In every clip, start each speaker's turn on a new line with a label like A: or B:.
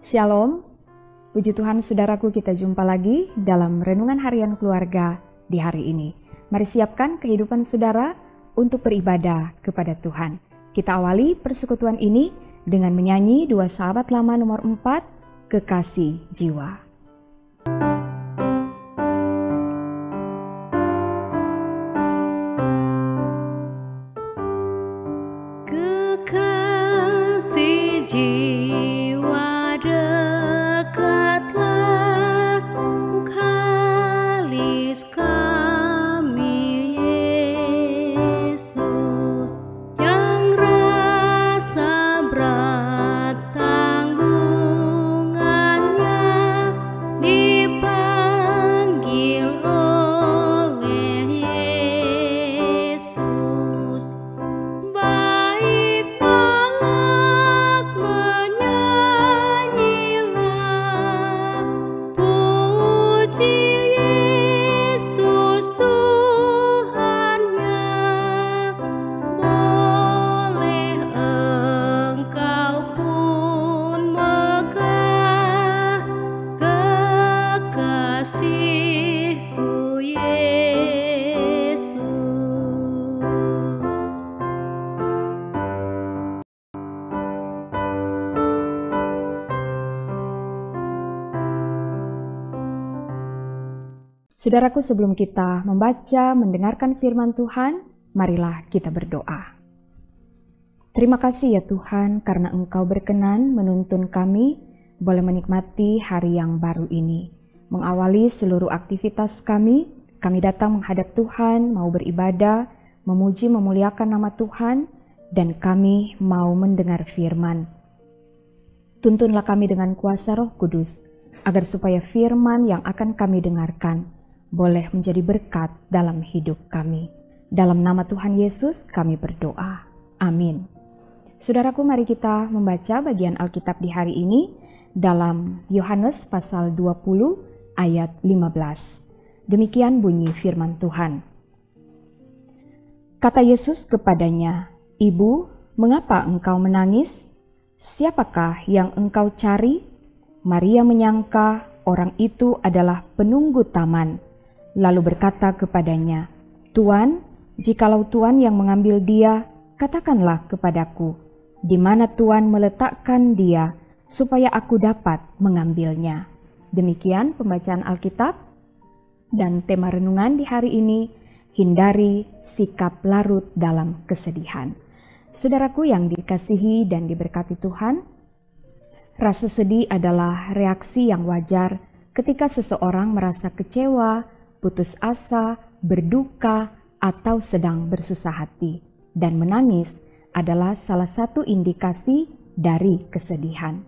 A: Shalom, puji Tuhan saudaraku, kita jumpa lagi dalam Renungan Harian Keluarga di hari ini. Mari siapkan kehidupan saudara untuk beribadah kepada Tuhan. Kita awali persekutuan ini dengan menyanyi dua sahabat lama nomor 4, Kekasih Jiwa.
B: Kekasih jiwa dekatlah, Mukhalis kami Yesus, yang rasa berat tanggungannya dipanggil oleh Yesus. Baik balak menyanyilah, puji Yesus Tuhannya. Boleh engkau pun megah kekasihku Yesus.
A: Saudaraku, sebelum kita membaca, mendengarkan firman Tuhan, marilah kita berdoa. Terima kasih ya Tuhan, karena Engkau berkenan menuntun kami boleh menikmati hari yang baru ini. Mengawali seluruh aktivitas kami datang menghadap Tuhan, mau beribadah, memuji, memuliakan nama Tuhan, dan kami mau mendengar firman. Tuntunlah kami dengan kuasa Roh Kudus, agar supaya firman yang akan kami dengarkan boleh menjadi berkat dalam hidup kami. Dalam nama Tuhan Yesus kami berdoa. Amin. Saudaraku, mari kita membaca bagian Alkitab di hari ini dalam Yohanes pasal 20 ayat 15. Demikian bunyi firman Tuhan. Kata Yesus kepadanya, "Ibu, mengapa engkau menangis? Siapakah yang engkau cari?" Maria menyangka orang itu adalah penunggu taman, lalu berkata kepadanya, "Tuan, jikalau Tuan yang mengambil dia, katakanlah kepadaku, di mana Tuan meletakkan dia, supaya aku dapat mengambilnya." Demikian pembacaan Alkitab, dan tema renungan di hari ini, hindari sikap larut dalam kesedihan. Saudaraku yang dikasihi dan diberkati Tuhan, rasa sedih adalah reaksi yang wajar ketika seseorang merasa kecewa, putus asa, berduka, atau sedang bersusah hati. Dan menangis adalah salah satu indikasi dari kesedihan.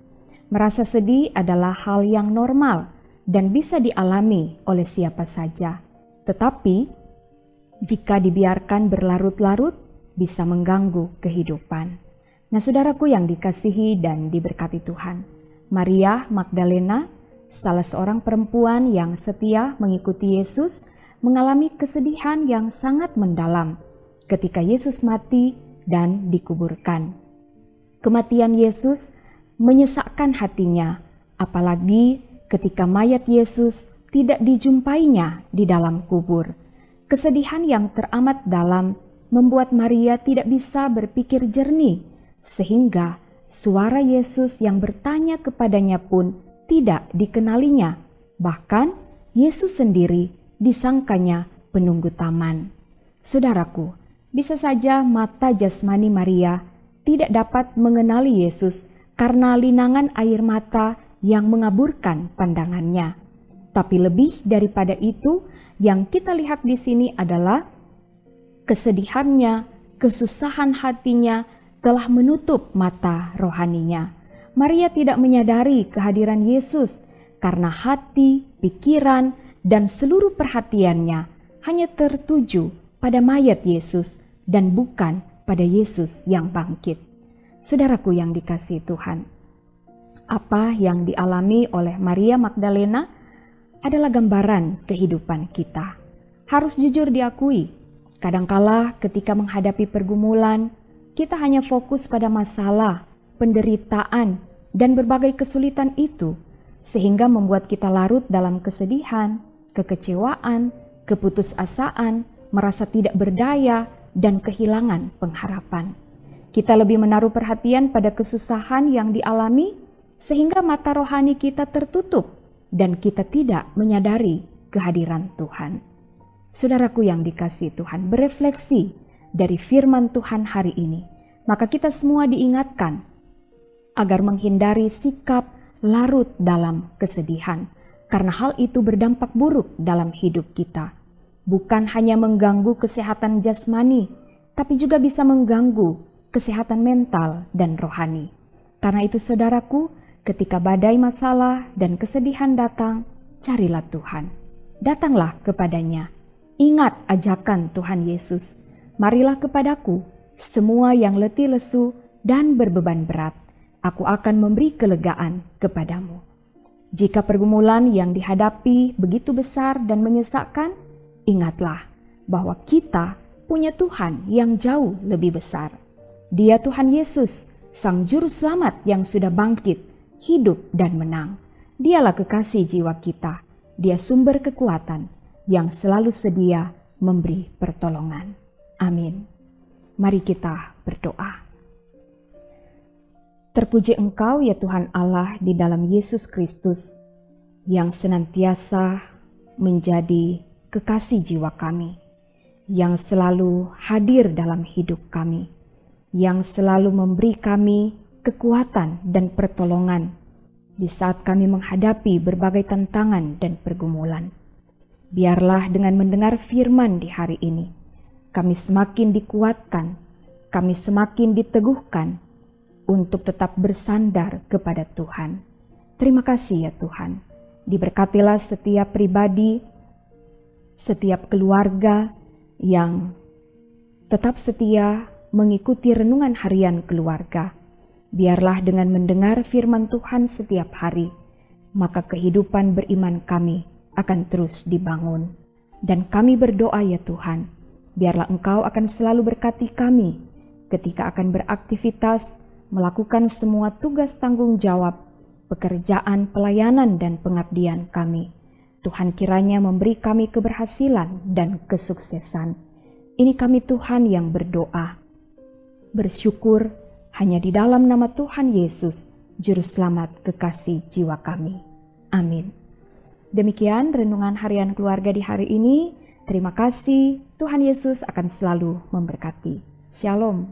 A: Merasa sedih adalah hal yang normal dan bisa dialami oleh siapa saja. Tetapi, jika dibiarkan berlarut-larut, bisa mengganggu kehidupan. Nah, saudaraku yang dikasihi dan diberkati Tuhan, Maria Magdalena, salah seorang perempuan yang setia mengikuti Yesus, mengalami kesedihan yang sangat mendalam ketika Yesus mati dan dikuburkan. Kematian Yesus menyesakkan hatinya, apalagi ketika mayat Yesus tidak dijumpainya di dalam kubur. Kesedihan yang teramat dalam membuat Maria tidak bisa berpikir jernih, sehingga suara Yesus yang bertanya kepadanya pun tidak dikenalinya. Bahkan Yesus sendiri disangkanya penunggu taman. Saudaraku, bisa saja mata jasmani Maria tidak dapat mengenali Yesus karena linangan air mata yang mengaburkan pandangannya. Tapi lebih daripada itu, yang kita lihat di sini adalah kesedihannya, kesusahan hatinya telah menutup mata rohaninya. Maria tidak menyadari kehadiran Yesus karena hati, pikiran, dan seluruh perhatiannya hanya tertuju pada mayat Yesus dan bukan pada Yesus yang bangkit. Saudaraku yang dikasihi Tuhan, apa yang dialami oleh Maria Magdalena adalah gambaran kehidupan kita. Harus jujur diakui, kadangkala ketika menghadapi pergumulan, kita hanya fokus pada masalah, penderitaan, dan berbagai kesulitan itu, sehingga membuat kita larut dalam kesedihan, kekecewaan, keputusasaan, merasa tidak berdaya, dan kehilangan pengharapan. Kita lebih menaruh perhatian pada kesusahan yang dialami, sehingga mata rohani kita tertutup dan kita tidak menyadari kehadiran Tuhan. Saudaraku yang dikasihi Tuhan, berefleksi dari firman Tuhan hari ini, maka kita semua diingatkan agar menghindari sikap larut dalam kesedihan, karena hal itu berdampak buruk dalam hidup kita. Bukan hanya mengganggu kesehatan jasmani, tapi juga bisa mengganggu kesehatan mental dan rohani. Karena itu saudaraku, ketika badai masalah dan kesedihan datang, carilah Tuhan. Datanglah kepadanya. Ingat ajakan Tuhan Yesus. Marilah kepadaku, semua yang letih lesu dan berbeban berat. Aku akan memberi kelegaan kepadamu. Jika pergumulan yang dihadapi begitu besar dan menyesakkan, ingatlah bahwa kita punya Tuhan yang jauh lebih besar. Dia Tuhan Yesus, Sang Juru Selamat yang sudah bangkit, hidup dan menang. Dialah kekasih jiwa kita. Dia sumber kekuatan yang selalu sedia memberi pertolongan. Amin. Mari kita berdoa. Terpuji Engkau ya Tuhan Allah di dalam Yesus Kristus, yang senantiasa menjadi kekasih jiwa kami, yang selalu hadir dalam hidup kami, yang selalu memberi kami kekuatan dan pertolongan di saat kami menghadapi berbagai tantangan dan pergumulan. Biarlah dengan mendengar firman di hari ini, kami semakin dikuatkan, kami semakin diteguhkan untuk tetap bersandar kepada Tuhan. Terima kasih ya Tuhan. Diberkatilah setiap pribadi, setiap keluarga yang tetap setia mengikuti renungan harian keluarga. Biarlah dengan mendengar firman Tuhan setiap hari, maka kehidupan beriman kami akan terus dibangun. Dan kami berdoa ya Tuhan, biarlah Engkau akan selalu berkati kami ketika akan beraktivitas, melakukan semua tugas tanggung jawab, pekerjaan, pelayanan, dan pengabdian kami. Tuhan kiranya memberi kami keberhasilan dan kesuksesan. Ini kami Tuhan yang berdoa, bersyukur hanya di dalam nama Tuhan Yesus, Juru Selamat kekasih jiwa kami. Amin. Demikian renungan harian keluarga di hari ini. Terima kasih, Tuhan Yesus akan selalu memberkati. Shalom.